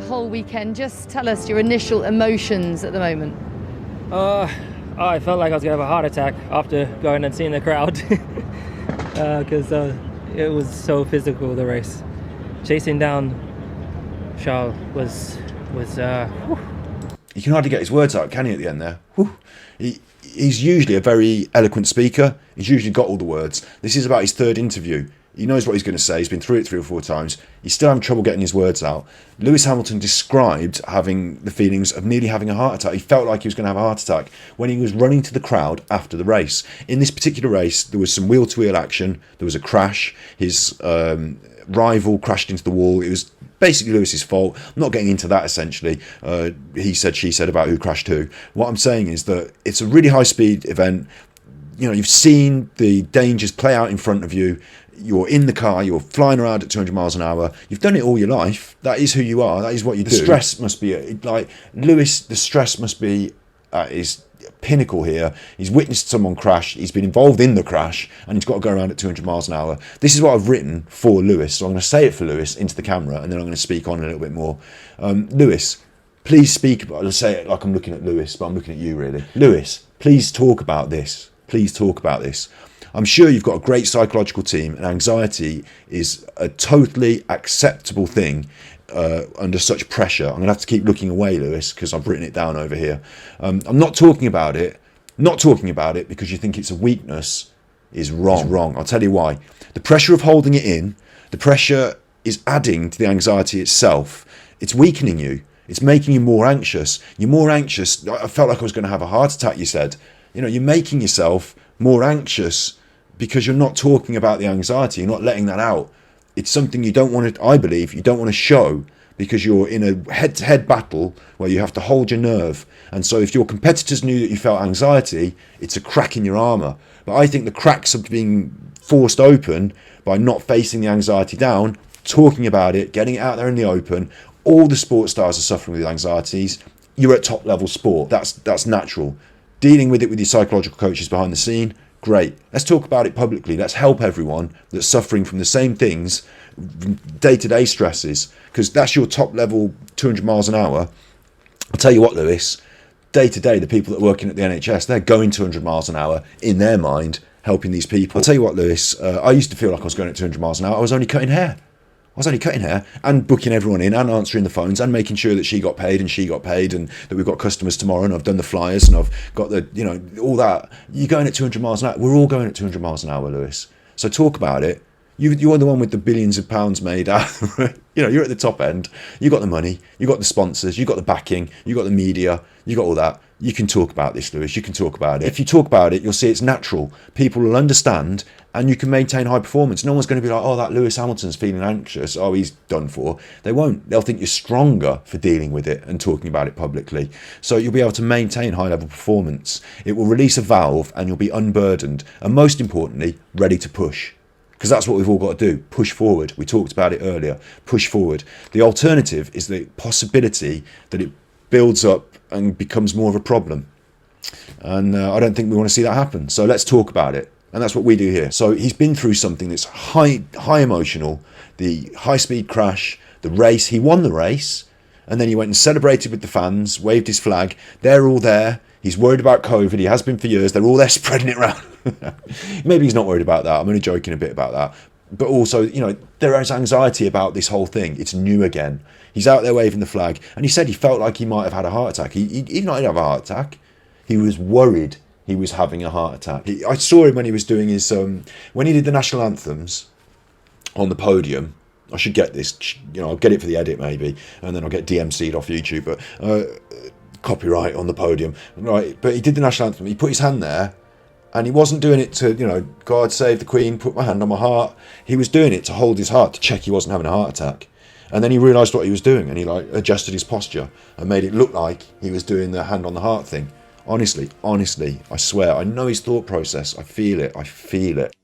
the whole weekend. Just tell us your initial emotions at the moment. I felt like I was gonna have a heart attack after going and seeing the crowd, because it was so physical, the race. Chasing down Charles was whew. He can hardly get his words out, can he, at the end there? Whew. He's usually a very eloquent speaker. He's usually got all the words. This is about his third interview. He knows what he's going to say. He's been through it 3 or 4 times. He's still having trouble getting his words out. Lewis Hamilton described having the feelings of nearly having a heart attack. He felt like he was going to have a heart attack when he was running to the crowd after the race. In this particular race, there was some wheel-to-wheel action. There was a crash. His rival crashed into the wall. It was basically Lewis's fault. I'm not getting into that, essentially. He said, she said about who crashed who. What I'm saying is that it's a really high-speed event. You know, you've seen the dangers play out in front of you. You're in the car, you're flying around at 200 miles an hour. You've done it all your life. That is who you are. That is what you do. The stress must be, like, Lewis, the stress must be at his pinnacle here. He's witnessed someone crash. He's been involved in the crash, and he's got to go around at 200 miles an hour. This is what I've written for Lewis. So I'm going to say it for Lewis into the camera, and then I'm going to speak on a little bit more. Lewis, please speak about, I'll say it like I'm looking at Lewis, but I'm looking at you, really. Lewis, please talk about this. Please talk about this. I'm sure you've got a great psychological team, and anxiety is a totally acceptable thing under such pressure. I'm going to have to keep looking away, Lewis, because I've written it down over here. I'm not talking about it because you think it's a weakness is wrong. I'll tell you why. The pressure of holding it in, the pressure is adding to the anxiety itself. It's weakening you. It's making you more anxious. You're more anxious. I felt like I was going to have a heart attack, you said. You know, you're making yourself more anxious because you're not talking about the anxiety. You're not letting that out. It's something you don't want to, I believe, you don't want to show because you're in a head-to-head battle where you have to hold your nerve. And so if your competitors knew that you felt anxiety, it's a crack in your armour. But I think the cracks are being forced open by not facing the anxiety down, talking about it, getting it out there in the open. All the sports stars are suffering with anxieties. You're at top level sport. That's natural. Dealing with it with your psychological coaches behind the scene, great. Let's talk about it publicly. Let's help everyone that's suffering from the same things, day-to-day stresses, because that's your top level 200 miles an hour. I'll tell you what, Lewis, day-to-day, the people that are working at the NHS, they're going 200 miles an hour in their mind, helping these people. I'll tell you what, Lewis, I used to feel like I was going at 200 miles an hour. I was only cutting hair and booking everyone in and answering the phones and making sure that she got paid and that we've got customers tomorrow and I've done the flyers and I've got the, you know, all that. You're going at 200 miles an hour. We're all going at 200 miles an hour, Lewis. So talk about it. You're the one with the billions of pounds made out. You know, you're at the top end. You got the money. You got the sponsors. You got the backing. You got the media. You got all that. You can talk about this, Lewis. You can talk about it. If you talk about it, you'll see it's natural. People will understand and you can maintain high performance. No one's going to be like, oh, that Lewis Hamilton's feeling anxious. Oh, he's done for. They won't. They'll think you're stronger for dealing with it and talking about it publicly. So you'll be able to maintain high level performance. It will release a valve and you'll be unburdened. And most importantly, ready to push. Because that's what we've all got to do. Push forward. We talked about it earlier. Push forward. The alternative is the possibility that it builds up and becomes more of a problem. And I don't think we want to see that happen. So let's talk about it. And that's what we do here. So he's been through something that's high emotional. The high-speed crash, the race. He won the race. And then he went and celebrated with the fans, waved his flag. They're all there. He's worried about COVID. He has been for years. They're all there spreading it around. Maybe he's not worried about that. I'm only joking a bit about that. But also, you know, there is anxiety about this whole thing. It's new again. He's out there waving the flag. And he said he felt like he might have had a heart attack. He did not have a heart attack. He was worried he was having a heart attack. I saw him when he was doing his, when he did the national anthems on the podium. I should get this, you know, I'll get it for the edit maybe, and then I'll get DMC'd off YouTube, but copyright on the podium, right? But he did the national anthem, he put his hand there, and he wasn't doing it to, you know, God save the Queen, put my hand on my heart. He was doing it to hold his heart, to check he wasn't having a heart attack. And then he realised what he was doing, and he like adjusted his posture and made it look like he was doing the hand on the heart thing. Honestly, I swear, I know his thought process. I feel it.